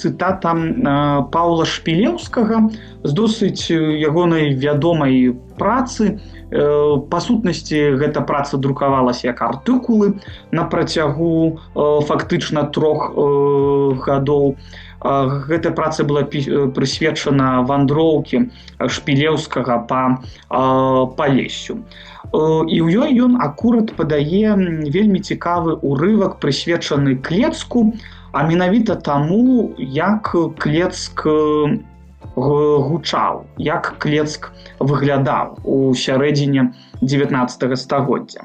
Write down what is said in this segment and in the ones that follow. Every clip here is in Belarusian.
цытата Паўла Шпілеўскага з досыць ягонай вядомай працы. Па сутнасці, гэта праца друкавалася як артыкулы на працягу фактычна 3 гадоў. Гэта праца была прысвечана вандроўкі Шпілеўскага па Палессю. І ў ёй ён акурат падае вельмі цікавы урывак, прысвечаны Клецку, а менавіта таму, як Клецк гучаў, як Клецк выглядаў у сярэдзіне 19 стагоддзя.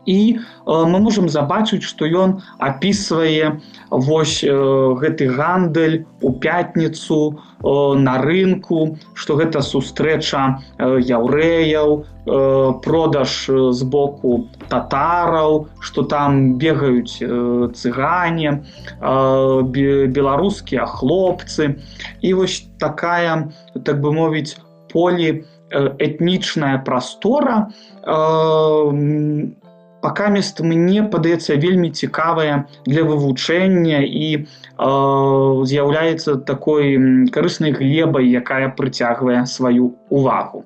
І мы можам забачыць, што ён апісвае вось гэты гандаль у пятніцу на рынку, што гэта сустрэча яўрэяў, продаж з боку татараў, што там бегаюць цыгане, беларускія хлопцы. І вось такая, так бы мовіць, поліэтнічная прастора пакамест мне падаецца вельмі цікавая для вывучэння і з'яўляецца такой карыснай глебай, якая прыцягвае сваю увагу.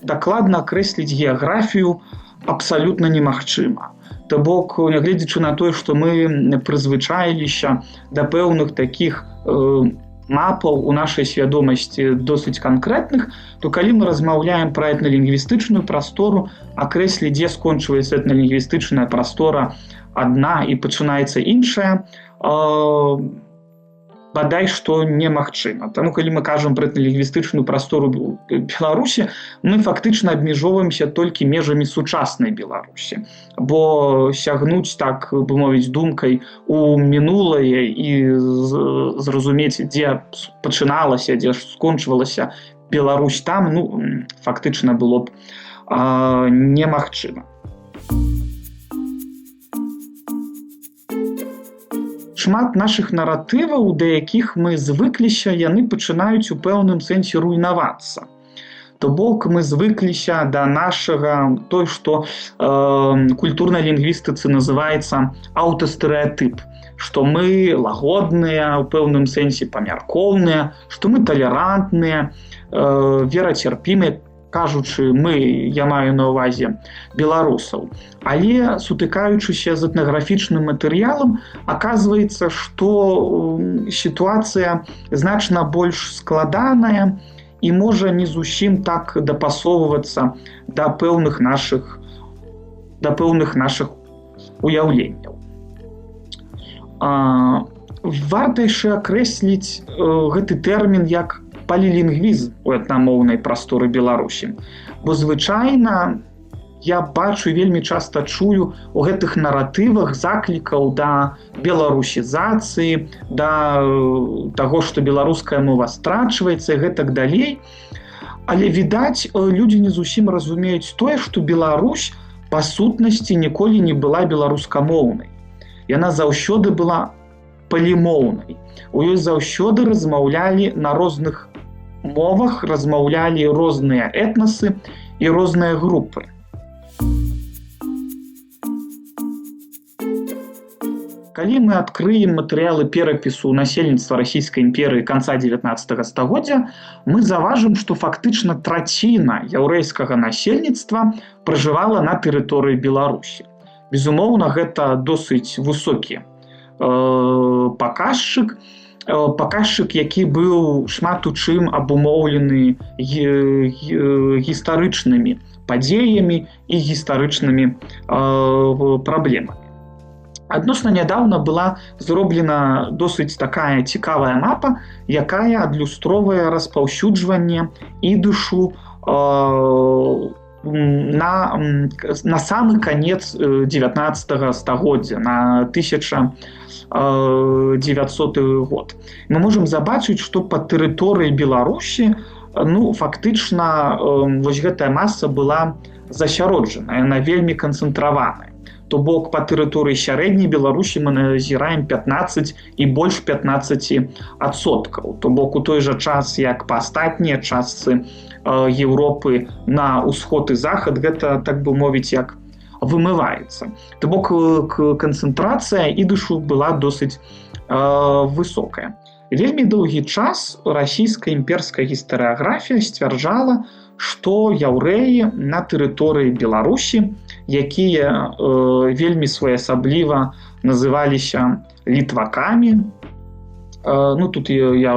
Дакладна акрэсліць геаграфію абсалютна немагчыма. То бок, нягледзячы на тое, што мы прызвычаіліся да пэўных такіх мапаў у нашай свядомасці досыць канкрэтных, то калі мы размаўляем пра этналінгвістычную прастору, акрэсліць, дзе скончваецца этналінгвістычная прастора адна і пачынаецца іншая, бадай што немагчыма. Таму, калі мы кажам пра этналінгвістычную прастору Беларусі, мы фактычна абмяжоўваемся толькі межамі сучаснай Беларусі. Бо сягнуць, так бы мовіць, думкай у мінулае і зразумець, дзе пачыналася, дзе скончвалася Беларусь там, фактычна было б немагчыма. Шмат нашых наратываў, да якіх мы звыкліся, яны пачынаюць у пэўным сэнсе руйнавацца. То бок мы звыкліся да нашага, той, што культурнай лінгвістыцы называецца аўтастэрэатып, што мы лагодныя, у пэўным сэнсе памяркоўныя, што мы талерантныя, верацярпімыя, кажучы мы, я маю на ўвазе беларусаў. Але, сутыкаючыся з этнаграфічным матэрыялам, аказваецца, што сітуацыя значна больш складаная і можа не зусім так дапасоўвацца да пэўных нашых уяўленняў. Варта яшчэ акрэсліць гэты тэрмін як палілінгвізм у этнамоўнай прасторы Беларусі. Бо звычайна я бачу, вельмі часта чую у гэтых наратывах заклікаў да беларусізацыі, да таго, што беларуская мова страчваецца і гэтак далей. Але, відаць, людзі не зусім разумеюць тое, што Беларусь па сутнасці ніколі не была беларускамоўнай. Яна заўсёды была палімоўнай. У ёй заўсёды размаўлялі на розных мовах, размаўлялі розныя этнасы і розныя групы. Калі мы адкрыем матэрыялы перапісу насельніцтва Расійскай імперыі канца 19 стагоддзя, мы заважым, што фактычна траціна яўрэйскага насельніцтва пражывала на тэрыторыі Беларусі. Безумоўна, гэта досыць высокі паказчык, які быў шмат у чым абумоўлены гістарычнымі падзеямі і гістарычнымі праблемамі. Адносна нядаўна была зроблена досыць такая цікавая мапа, якая адлюстроўвае распаўсюджванне ідышу на самы канец 19 стагоддзя, на 1900 год. Мы можам забачыць, што па тэрыторыі Беларусі фактычна вось гэтая маса была засяроджана, яна вельмі канцэнтраваная. То бок па тэрыторыі сярэдняй Беларусі мы назіраем 15 і больш 15%. То бок у той жа час, як па астатнія частцы Еўропы на ўсход і захад, гэта, так бы мовіць, як вымываецца. То бок канцэнтрацыя ідышу была досыць высокая. Вельмі доўгі час расійская імперская гістарыяграфія сцвярджала, што яўрэі на тэрыторыі Беларусі, якія вельмі своеасабліва называліся літвакамі, тут я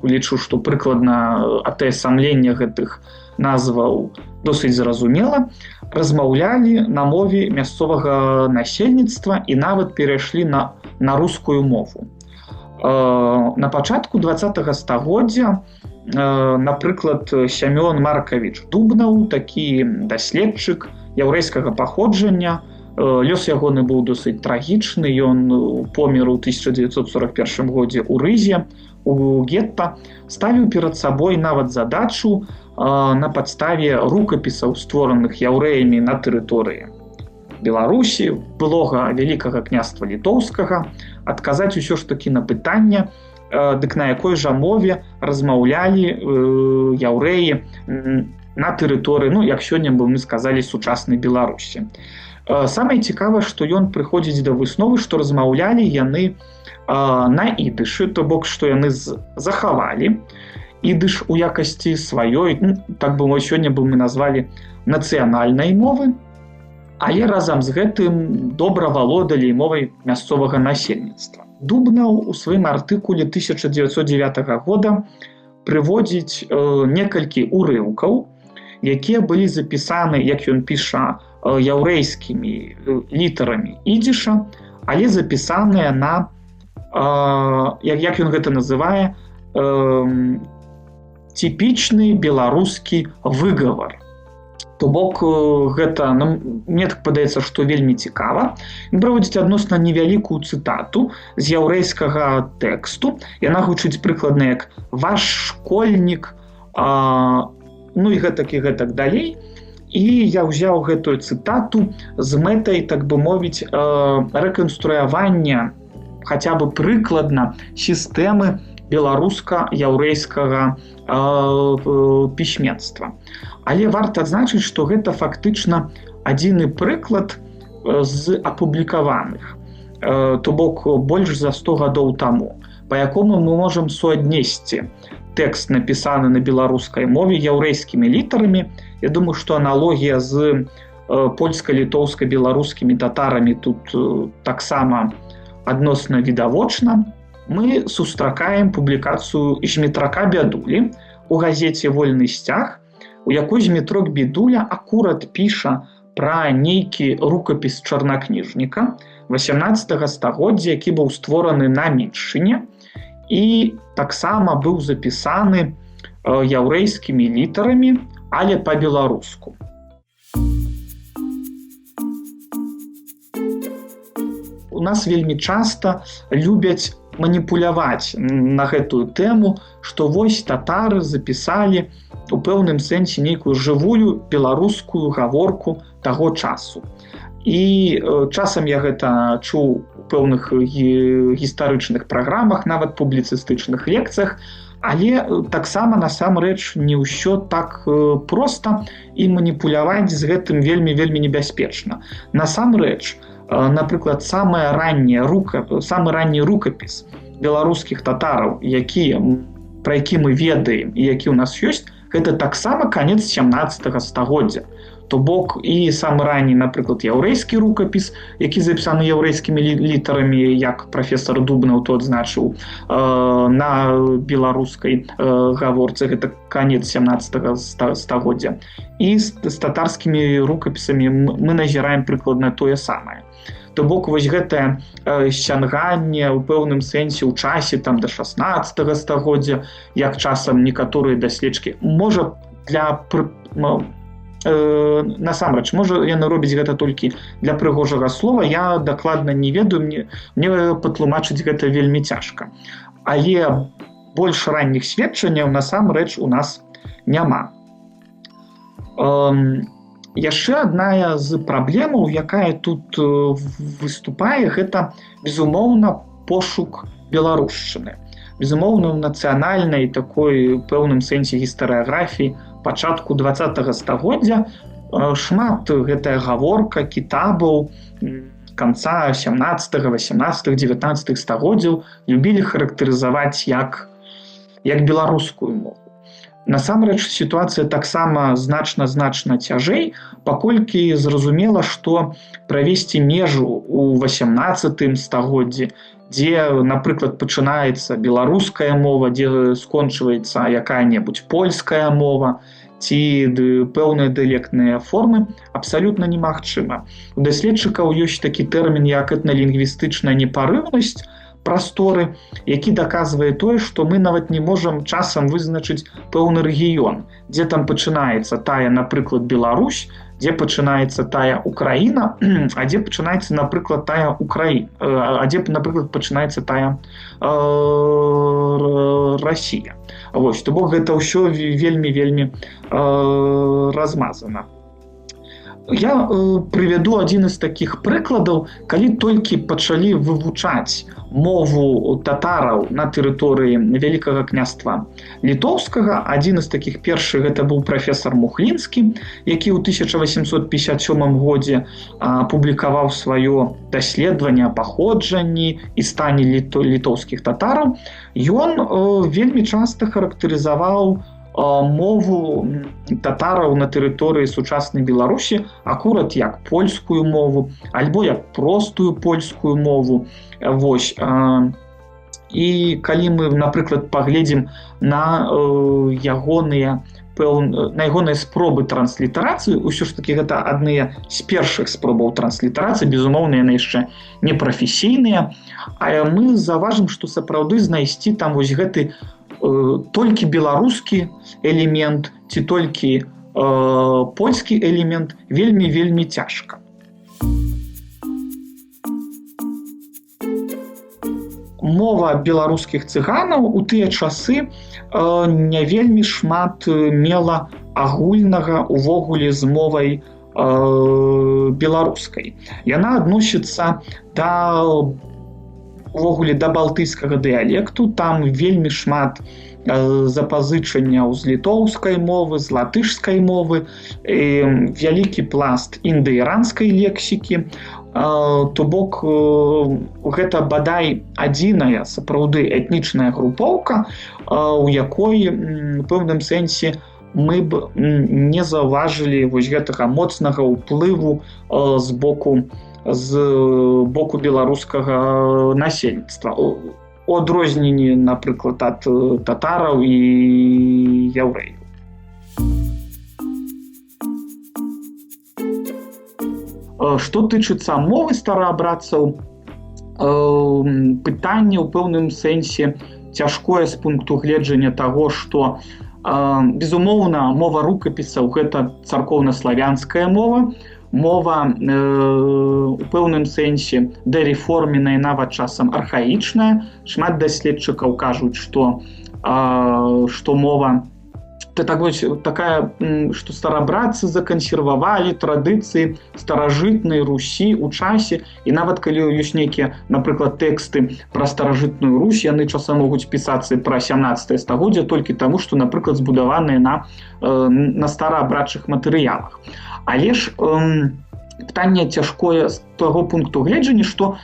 лічу, што прыкладна атаясамленне гэтых назваў досыць зразумела, размаўлялі на мове мясцовага насельніцтва і нават перайшлі на рускую мову. На пачатку 20-го стагоддзя, напрыклад, Сямён Маркавіч Дубнаў, такі даследчык яўрэйскага паходжання, лёс ягоны быў досыць трагічны, ён помер у 1941 годзе ў Рызе, у гетта, ставіў перад сабой нават задачу на падставе рукапісаў, створаных яўрэямі на тэрыторыі Беларусі, былога Вялікага княства Літоўскага, адказаць усё ж такі на пытанне, дык на якой жа мове размаўлялі яўрэі на тэрыторыі, як сёння бы мы сказалі, сучаснай Беларусі. Самае цікавае, што ён прыходзіць да высновы, што размаўлялі яны на ідышы, то бок, што яны захавалі ідыш у якасці сваёй, так бы сёння бы мы назвалі нацыянальнай мовы, але разам з гэтым добра валодалі мовай мясцовага насельніцтва. Дубнаў у сваім артыкуле 1909 года прыводзіць некалькі урыўкаў, якія былі запісаны, як ён піша, яўрэйскімі літарамі ідыша, але запісаныя на, як ён гэта называе, типічны беларускі выгавар. То бок гэта, мне так падаецца, што вельмі цікава. Ён праводзіць адносна невялікую цытату з яўрэйскага тэксту. Яна гучыць прыкладна як «ваш школьнік», і гэтак далей. І я ўзяў гэтую цытату з мэтай, так бы мовіць, рэканструявання хаця бы прыкладна сістэмы беларуска-яўрэйскага пісьменства. Але варта адзначыць, што гэта фактычна адзіны прыклад з апублікаваных, то бок больш за 100 гадоў таму, па якому мы можам суаднесці тэкст, напісаны на беларускай мове яўрэйскімі літарамі. Я думаю, што аналогія з польска-літоўска-беларускімі татарамі тут таксама адносна відавочна. Мы сустракаем публікацыю Змітрака Бядулі у газеце «Вольны сцяг», у якой Змітрок Бядуля акурат піша пра нейкі рукапіс чарнакніжніка 18 стагоддзя, які быў створаны на меншыне і таксама быў запісаны яўрэйскімі літарамі, але па-беларуску. У нас вельмі часта любяць маніпуляваць на гэтую тэму, што вось татары запісалі у пэўным сэнсе нейкую жывую беларускую гаворку таго часу. І часам я гэта чуў у пэўных гістарычных праграмах, нават публіцыстычных лекцыях, але таксама насамрэч не ўсё так проста, і маніпуляваць з гэтым вельмі небяспечна. Насамрэч, напрыклад, самы ранні рукапіс беларускіх татараў, пра які мы ведаем і які ў нас ёсць, гэта таксама канец 17 стагоддзя. То бок і самы ранні, напрыклад, яўрэйскі рукапіс, які запісаны яўрэйскімі літарамі, як прафесор Дубнаў то адзначыў, на беларускай гаворцы, гэта канец 17 стагоддзя. І з татарскімі рукапісамі мы назіраем прыкладна тое самае. То бок вось гэтае сцянганне ў пэўным сэнсе ў часе да 16 стагоддзя, як часам некаторыя даследчыкі, можа насамрэч, можа яны робяць гэта толькі для прыгожага слова, я дакладна не ведаю, мне патлумачыць гэта вельмі цяжка. Але больш ранніх сведчанняў насамрэч у нас няма. Яшчэ адна з праблемаў, якая тут выступае, гэта, безумоўна, пошук беларушчыны. Безумоўна, у нацыянальнай такой пэўным сэнсе гістарыяграфіі пачатку 20 стагоддзя Шмат гэтая гаворка кітабаў канца 17, 18, 19 стагоддзяў любілі характарызаваць як беларускую мову. Насамрэч сітуацыя таксама значна цяжэй, паколькі зразумела, што правесці межу ў 18 стагоддзі, дзе, напрыклад, пачынаецца беларуская мова, дзе скончваецца якая-небудзь польская мова, ці пэўныя дыялектныя формы, абсалютна немагчыма. У даследчыкаў ёсць такі тэрмін, як этналінгвістычная непарыўнасць прасторы, які даказвае тое, што мы нават не можам часам вызначыць пэўны рэгіён, дзе там пачынаецца тая, напрыклад, Беларусь, дзе пачынаецца тая Украіна, а дзе пачынаецца, напрыклад, тая Украіна, а дзе, напрыклад, пачынаецца тая Расія. Вось, то бок гэта ўсё вельмі размазана. Я прывяду адзін з такіх прыкладаў, калі толькі пачалі вывучаць мову татараў на тэрыторыі Вялікага княства Літоўскага. Адзін з такіх першых гэта быў прафесар Мухлінскі, які ў 1857 годзе публікаваў сваё даследаванне о паходжанні і стане літоўскіх татараў. Ён вельмі часта характарызаваў мову татараў на тэрыторыі сучаснай Беларусі акурат як польскую мову, альбо як простую польскую мову. Вось. І калі мы, напрыклад, паглядзім на ягоныя спробы транслітарацыі, усё ж такі гэта адныя з першых спробаў транслітарацыі, безумоўна, яны яшчэ не прафесійныя, а мы заўважым, што сапраўды знайсці там вось гэты толькі беларускі элемент ці толькі польскі элемент вельмі цяжка. Мова беларускіх цыганаў у тыя часы не вельмі шмат мела агульнага увогуле з мовай беларускай. Яна адносіцца увогуле да балтыйскага дыялекту, там вельмі шмат запазычанняў з літоўскай мовы, з латышскай мовы, вялікі пласт індаіранскай лексікі. То бок гэта бадай адзіная сапраўды этнічная групоўка, у якой у пэўным сэнсе мы б не заўважылі вось гэтага моцнага ўплыву з боку беларускага насельніцтва. У адрозненні, напрыклад, ад татараў і яўрэяў. Што тычыцца мовы стараабрадцаў, пытанне ў пэўным сэнсе цяжкое з пункту гледжання таго, што, безумоўна, мова рукапісаў гэта царкоўна-славянская мова, мова у пэўным сэнсе дэрэформеная, нават часам архаічная. Шмат даследчыкаў кажуць, што мова такая, што старабратцы закансервавалі традыцыі старажытнай Русі ў часе, і нават калі ёсць нейкія, напрыклад, тэксты пра старажытную Русь, яны часам могуць пісацца пра 17 стагоддзя толькі таму, што, напрыклад, збудаваныя на стараабрадчых матэрыялах. Але ж пытанне цяжкое з таго пункту гледжання, што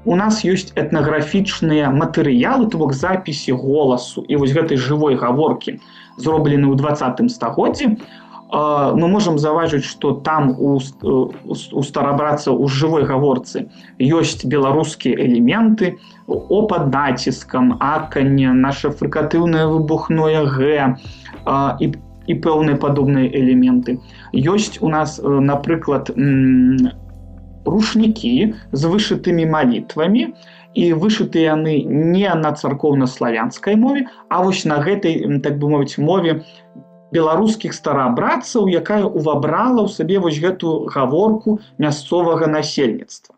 у нас ёсць этнаграфічныя матэрыялы, то бок запісы голасу і вось гэтай жывой гаворкі, зроблены ў 20 стагоддзі. Мы можам заўважыць, што там у старабрадцаў у жывой гаворцы ёсць беларускія элементы, о пад націскам, аканне, наша фрыкатыўнае выбухное г і пэўныя падобныя элементы. Ёсць у нас, напрыклад, рушнікі з вышытымі малітвамі, і вышыты яны не на царкоўна-славянскай мове, а вось на гэтай, так бы мовіць, мове беларускіх стараабрадцаў, якая увабрала ў сабе вось гэту гаворку мясцовага насельніцтва.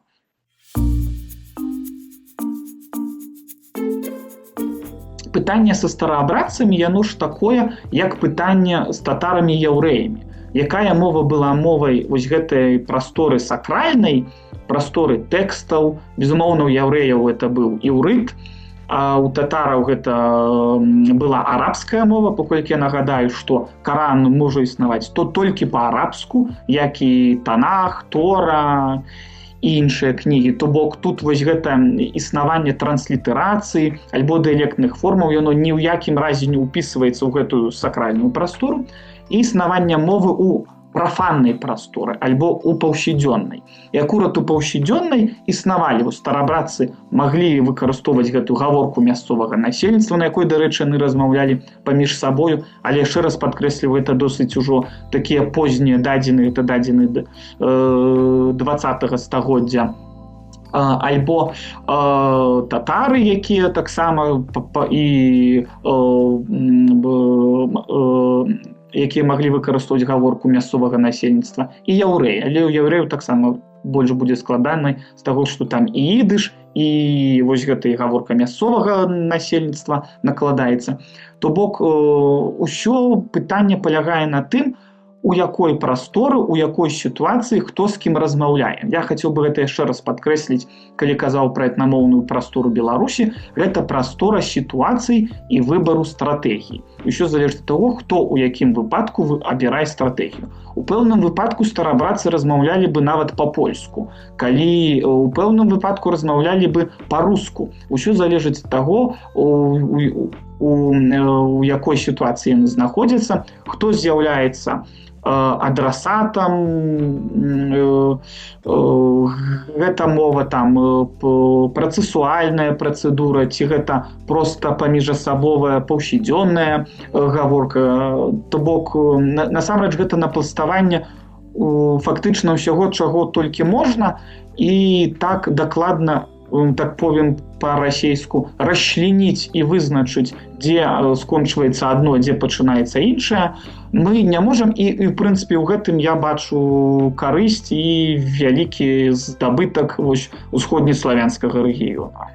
Пытанне са стараабрадцамі, яно ж такое, як пытанне з татарамі-яўрэямі. Якая мова была мовай вось гэтай прасторы сакральнай, прасторы тэкстаў. Безумоўна, у яўрэяў это быў іўрыт, А у татараў гэта была арабская мова, паколькі я нагадаю, што Каран можа існаваць то толькі па-арабску, як і Танах, Тора і іншыя кнігі. То бок тут вось гэта існаванне транслітэрацыі альбо дыялектных формаў, яно ні ў якім разе не ўпісваецца ў гэтую сакральную прастору, і існаванне мовы ў прафаннай прасторы альбо ў паўсядзённай. І акурат у паўсядзённай існавалі, старабратцы маглі выкарыстоўваць гэтую гаворку мясцовага насельніцтва, на якой, дарэчы, яны размаўлялі паміж сабою, але яшчэ раз падкрэсліваю, гэта досыць ужо такія познія дадзены, гэта дадзены 20-го стагоддзя. Альбо татары, якія таксама якія маглі выкарыстоўваць гаворку мясцовага насельніцтва, і яўрэі. Але ў яўрэяў таксама больш будзе складанай з таго, што там і ідыш, і вось гэта і гаворка мясцовага насельніцтва накладаецца. То бок, усё пытанне палягае на тым, у якой прасторы, у якой сітуацыі, хто з кім размаўляе. Я хацеў бы гэта яшчэ раз падкрэсліць, калі казаў пра этнамоўную прастору Беларусі, гэта прастора сітуацый і выбару стратэгіі. Усё залежыць ад таго, хто у якім выпадку абірае стратэгію. У пэўным выпадку старабратцы размаўлялі бы нават па-польску, калі у пэўным выпадку размаўлялі бы па-руску. Усё залежыць ад таго, у якой сітуацыі яны знаходзяцца, хто з'яўляецца адрасатам, гэта мова там працэсуальная працэдура, ці гэта проста паміжасабовая паўсядзённая гаворка. То бок, насамрэч гэта напластаванне фактычна ўсяго, чаго толькі можна, і так дакладна, так повім па-расейску, расчленіць і вызначыць, дзе скончваецца адно, дзе пачынаецца іншае, мы не можам. І в прынцыпе, у гэтым я бачу карысць і вялікі здабытак усходнеславянскага рэгіёна.